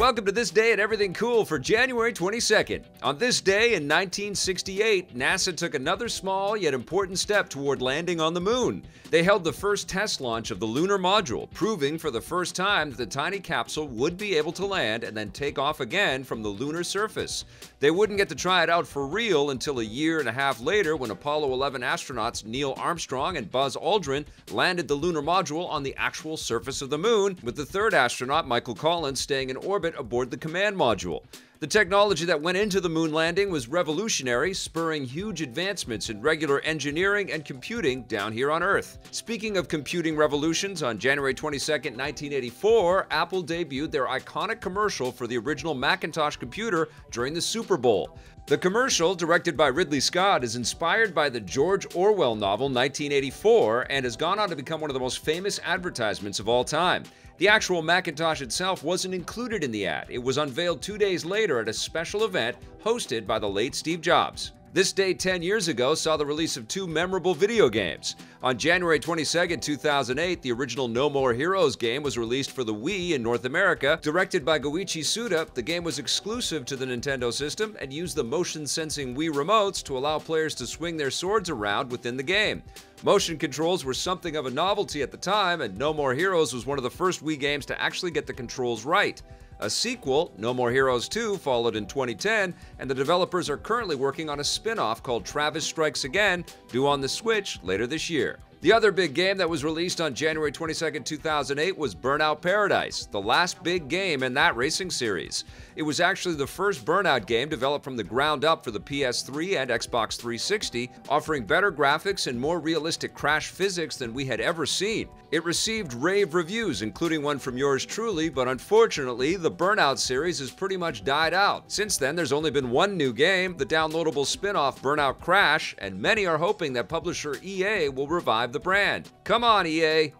welcome to This Day and Everything Cool for January 22nd. On this day in 1968, NASA took another small yet important step toward landing on the moon. They held the first test launch of the lunar module, proving for the first time that the tiny capsule would be able to land and then take off again from the lunar surface. They wouldn't get to try it out for real until a year and a half later when Apollo 11 astronauts Neil Armstrong and Buzz Aldrin landed the lunar module on the actual surface of the moon, with the third astronaut, Michael Collins, staying in orbit aboard the command module. The technology that went into the moon landing was revolutionary, spurring huge advancements in regular engineering and computing down here on Earth. Speaking of computing revolutions, on January 22, 1984, Apple debuted their iconic commercial for the original Macintosh computer during the Super Bowl. The commercial, directed by Ridley Scott, is inspired by the George Orwell novel 1984 and has gone on to become one of the most famous advertisements of all time. The actual Macintosh itself wasn't included in the ad. It was unveiled 2 days later at a special event hosted by the late Steve Jobs. This day 10 years ago saw the release of two memorable video games. On January 22, 2008, the original No More Heroes game was released for the Wii in North America. Directed by Goichi Suda, the game was exclusive to the Nintendo system and used the motion-sensing Wii remotes to allow players to swing their swords around within the game. Motion controls were something of a novelty at the time, and No More Heroes was one of the first Wii games to actually get the controls right. A sequel, No More Heroes 2, followed in 2010, and the developers are currently working on a spin-off called Travis Strikes Again, due on the Switch later this year. The other big game that was released on January 22, 2008 was Burnout Paradise, the last big game in that racing series. It was actually the first Burnout game developed from the ground up for the PS3 and Xbox 360, offering better graphics and more realistic crash physics than we had ever seen. It received rave reviews, including one from yours truly, but unfortunately, the Burnout series has pretty much died out. Since then, there's only been one new game, the downloadable spin-off Burnout Crash, and many are hoping that publisher EA will revive the brand. Come on, EA!